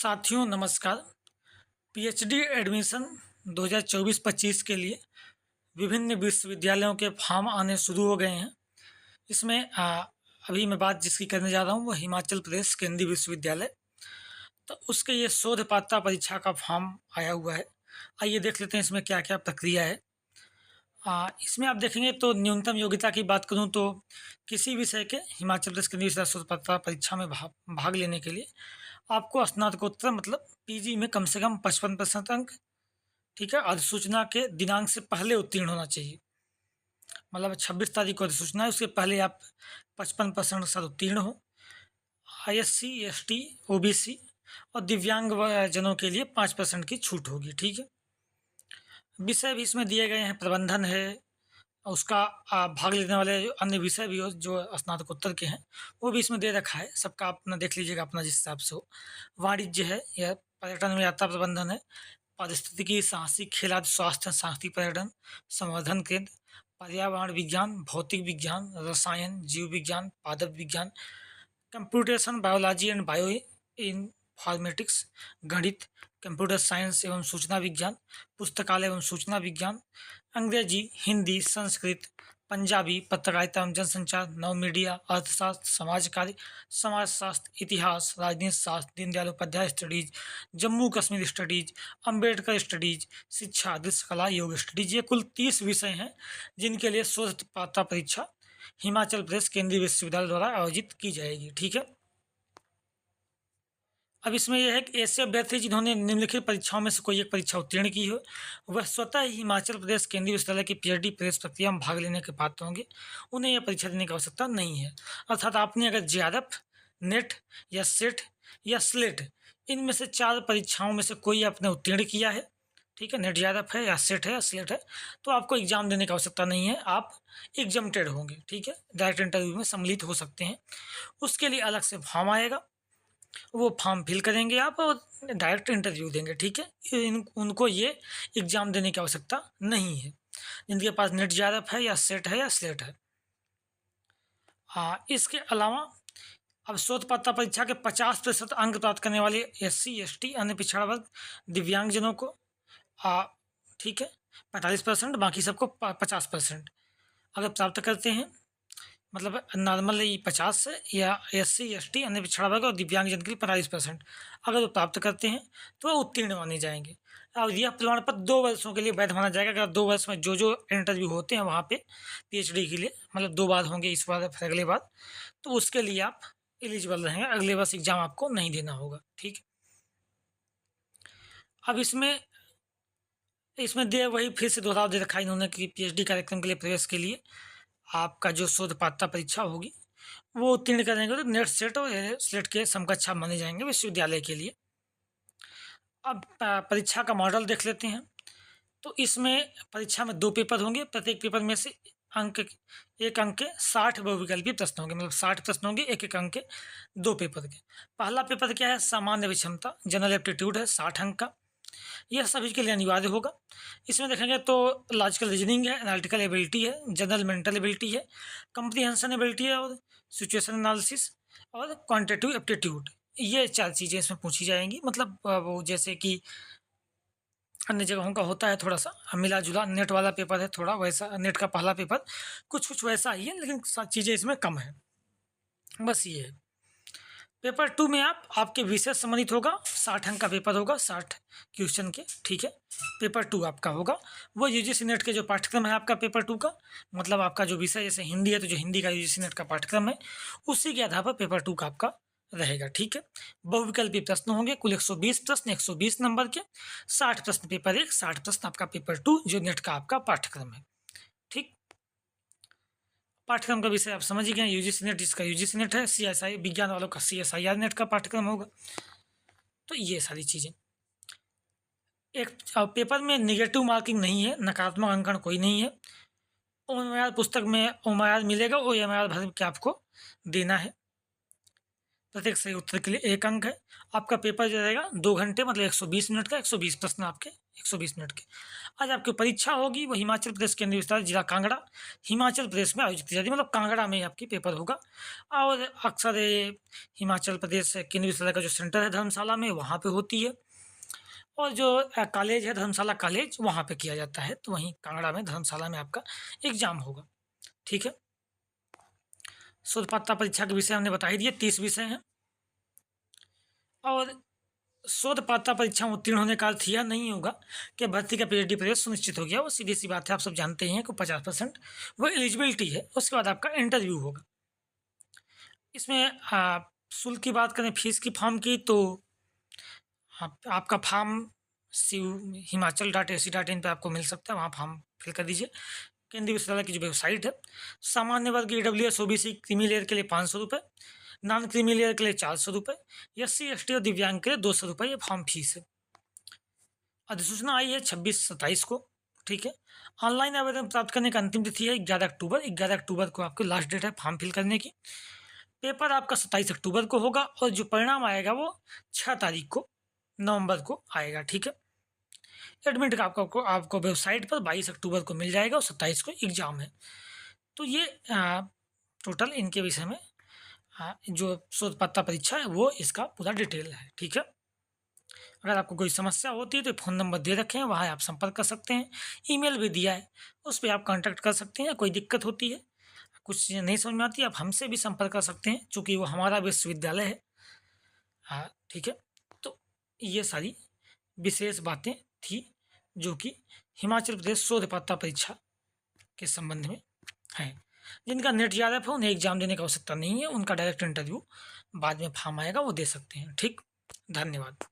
साथियों नमस्कार। PhD admission 2024-25 के लिए विभिन्न विश्वविद्यालयों के फॉर्म आने शुरू हो गए हैं। इसमें अभी मैं बात जिसकी करने जा रहा हूँ वो हिमाचल प्रदेश केंद्रीय विश्वविद्यालय। तो उसके ये शोध पात्रता परीक्षा का फॉर्म आया हुआ है। आइए देख लेते हैं इसमें क्या क्या प्रक्रिया है। इसमें आप देखेंगे तो न्यूनतम योग्यता की बात करूँ तो किसी विषय के हिमाचल प्रदेश केंद्रीय विश्वविद्यालय शोध पात्रता परीक्षा में भाग लेने के लिए आपको स्नातकोत्तर मतलब पीजी में कम से कम 55% अंक, ठीक है, अधिसूचना के दिनांक से पहले उत्तीर्ण होना चाहिए। मतलब 26 तारीख को अधिसूचना है, उसके पहले आप 55% साथ उत्तीर्ण हो। ISC ST OBC और दिव्यांग जनों के लिए 5% की छूट होगी। ठीक है, विषय भी इसमें दिए गए हैं, प्रबंधन है, उसका भाग लेने वाले अन्य विषय भी हो जो स्नातकोत्तर के हैं वो भी इसमें दे रखा है। सबका अपना देख लीजिएगा अपना जिस हिसाब से हो। वाणिज्य है, यह पर्यटन में यात्रा प्रबंधन है, पारिस्थितिकी, साहसिक, खेल आदि, स्वास्थ्य, सांस्कृतिक पर्यटन, संवर्धन केंद्र, पर्यावरण विज्ञान, भौतिक विज्ञान, रसायन, जीव विज्ञान, पादप विज्ञान, computation, biology and bio informatics, गणित, कंप्यूटर साइंस एवं सूचना विज्ञान, पुस्तकालय एवं सूचना विज्ञान, अंग्रेजी, हिंदी, संस्कृत, पंजाबी, पत्रकारिता एवं जनसंचार, नव मीडिया, अर्थशास्त्र, समाज कार्य, समाजशास्त्र, इतिहास, राजनीति शास्त्र, Deendayal Upadhyaya studies, Jammu Kashmir studies, Ambedkar studies, शिक्षा, दृश्यकला, योग स्टडीज। ये कुल 30 विषय हैं जिनके लिए शोध पात्रता परीक्षा हिमाचल प्रदेश केंद्रीय विश्वविद्यालय द्वारा आयोजित की जाएगी। ठीक है, अब इसमें यह है कि ऐसे अभ्यर्थी जिन्होंने निम्नलिखित परीक्षाओं में से कोई एक परीक्षा उत्तीर्ण की हो वह स्वतः ही हिमाचल प्रदेश केंद्रीय विश्वविद्यालय की पीएचडी प्रवेश प्रक्रिया में भाग लेने के पात्र होंगे। उन्हें यह परीक्षा देने की आवश्यकता नहीं है। अर्थात आपने अगर जेआरएफ, नेट या सेट या स्लेट इनमें से 4 परीक्षाओं में से कोई आपने उत्तीर्ण किया है, ठीक है, नेट जेआरएफ है या सेट है या स्लेट है, तो आपको एग्जाम देने की आवश्यकता नहीं है, आप एग्जम्प्टेड होंगे। ठीक है, डायरेक्ट इंटरव्यू में सम्मिलित हो सकते हैं। उसके लिए अलग से फॉर्म आएगा, वो फॉर्म फिल करेंगे आप और डायरेक्ट इंटरव्यू देंगे। ठीक है, उनको ये एग्ज़ाम देने की आवश्यकता नहीं है जिनके पास नेट जेआरएफ है या सेट है या स्लेट है। इसके अलावा अब शोध पात्रता परीक्षा के 50% अंक प्राप्त करने वाले SC ST अन्य पिछड़ा वर्ग दिव्यांगजनों को ठीक है 45%, बाकी सबको 50% अगर प्राप्त करते हैं, मतलब नॉर्मल 50 से या SC ST अन्य पिछड़ा वर्ग और दिव्यांगजन के लिए 45% अगर वो प्राप्त करते हैं तो वो उत्तीर्ण माने जाएंगे। और यह प्रमाण पत्र 2 वर्षों के लिए वैध माना जाएगा। अगर 2 वर्ष में जो जो इंटरव्यू होते हैं वहाँ पे पीएचडी के लिए, मतलब 2 बार होंगे, इस बार फिर अगले बार, तो उसके लिए आप एलिजिबल रहेंगे, अगले वर्ष एग्जाम आपको नहीं देना होगा। ठीक, अब इसमें दे वही फिर से दोहराव दे रखा है इन्होंने कि पीएचडी कार्यक्रम के लिए प्रवेश के लिए आपका जो शोध पात्रता परीक्षा होगी वो उत्तीर्ण करेंगे तो नेट सेट और स्लेट के समकक्ष आप माने जाएंगे विश्वविद्यालय के लिए। अब परीक्षा का मॉडल देख लेते हैं। तो इसमें परीक्षा में 2 पेपर होंगे, प्रत्येक पेपर में से एक अंक के 60 बहुविकल्पीय प्रश्न होंगे, मतलब 60 प्रश्न होंगे एक एक अंक के 2 पेपर के। पहला पेपर क्या है, सामान्य विषमता, जनरल एप्टीट्यूड है 60 अंक का, यह सभी के लिए अनिवार्य होगा। इसमें देखेंगे तो लॉजिकल रीजनिंग है, एनालिटिकल एबिलिटी है, जनरल मेंटल एबिलिटी है, कंप्रीहेंशन एबिलिटी है और सिचुएशन एनालिसिस और क्वांटिटेटिव एप्टीट्यूड। ये 4 चीज़ें इसमें पूछी जाएंगी। मतलब वो जैसे कि अन्य जगहों का होता है थोड़ा सा मिला जुला, नेट वाला पेपर है थोड़ा वैसा, नेट का पहला पेपर कुछ वैसा ही है, लेकिन चीज़ें इसमें कम है, बस ये है। पेपर 2 में आपके विषय संबंधित होगा, 60 अंक का पेपर होगा, 60 क्वेश्चन के। ठीक है, पेपर 2 आपका होगा वो यूजीसी नेट के जो पाठ्यक्रम है आपका पेपर 2 का, मतलब आपका जो विषय जैसे हिंदी है तो जो हिंदी का यूजीसी नेट का पाठ्यक्रम है उसी के आधार पर पेपर 2 का आपका रहेगा। ठीक है, बहुविकल्पी प्रश्न होंगे, कुल 120 प्रश्न, 120 नंबर के, 60 प्रश्न पेपर 1, 60 प्रश्न आपका पेपर 2 जो नेट का आपका पाठ्यक्रम है। ठीक, पाठ्यक्रम का विषय आप समझ ही गए, यूजीसी नेट जिसका यूजीसी नेट है, CSI विज्ञान वालों का CSIR नेट का पाठ्यक्रम होगा। तो ये सारी चीज़ें, एक पेपर में निगेटिव मार्किंग नहीं है, नकारात्मक अंकन कोई नहीं है। OMR पुस्तक में OMR मिलेगा, वो OMR भर के आपको देना है। प्रत्येक सही उत्तर के लिए 1 अंक है। आपका पेपर जो रहेगा 2 घंटे मतलब 120 मिनट का, 120 प्रश्न आपके 120 मिनट के। आज आपकी परीक्षा होगी वो हिमाचल प्रदेश केंद्रीय विश्वविद्यालय जिला कांगड़ा, हिमाचल प्रदेश में आयोजित की जाती है, मतलब कांगड़ा में आपकी पेपर होगा। और अक्सर ये हिमाचल प्रदेश केंद्रीय विश्वविद्यालय का जो सेंटर है धर्मशाला में, वहाँ पे होती है। और जो कॉलेज है धर्मशाला कॉलेज, वहाँ पे किया जाता है। तो वहीं कांगड़ा में धर्मशाला में आपका एग्जाम होगा। ठीक है। शोध पात्रता परीक्षा के विषय हमने बता ही दिए, 30 विषय हैं। और शोध पात्रता परीक्षा में उत्तीर्ण होने का अर्थ यह नहीं होगा कि भर्ती का पीएचडी प्रवेश सुनिश्चित हो गया। वो सीधी सी बात है, आप सब जानते ही हैं कि 50% वो एलिजिबिलिटी है। उसके बाद आपका इंटरव्यू होगा। इसमें शुल्क की बात करें, फीस की, फॉर्म की, तो आपका फॉर्म himal.ac.in पे आपको मिल सकता है, वहाँ फॉर्म फिल कर दीजिए। केंद्रीय विश्वविद्यालय की जो वेबसाइट है, सामान्य वर्ग EWS OBC क्रीमी लेयर के लिए 500 रुपये, नॉन क्रीमी लेयर के लिए 400 रुपये, SC ST और दिव्यांग के लिए 200 रुपये ये फॉर्म फीस है। अधिसूचना आई है 26-27 को। ठीक है। ऑनलाइन आवेदन प्राप्त करने का अंतिम तिथि है 11 अक्टूबर। 11 अक्टूबर को आपकी लास्ट डेट है फॉर्म फिल करने की। पेपर आपका 27 अक्टूबर को होगा और जो परिणाम आएगा वो 6 तारीख को नवंबर को आएगा। ठीक है। एडमिट का आपको वेबसाइट पर 22 अक्टूबर को मिल जाएगा और 27 को एग्जाम है। तो ये टोटल इनके विषय में जो शोध पात्रता परीक्षा है वो इसका पूरा डिटेल है। ठीक है। अगर आपको कोई समस्या होती है तो फ़ोन नंबर दे रखे हैं, वहाँ आप संपर्क कर सकते हैं। ईमेल भी दिया है, उस पर आप कांटेक्ट कर सकते हैं। कोई दिक्कत होती है, कुछ चीज़ें नहीं समझ में आती, आप हमसे भी संपर्क कर सकते हैं, चूँकि वो हमारा विश्वविद्यालय है। हाँ, ठीक है। तो ये सारी विशेष बातें थी जो कि हिमाचल प्रदेश शोध पात्रता परीक्षा के संबंध में है। जिनका नेट JRF है उन्हें एग्जाम देने की आवश्यकता नहीं है, उनका डायरेक्ट इंटरव्यू बाद में फॉर्म आएगा वो दे सकते हैं। ठीक, धन्यवाद।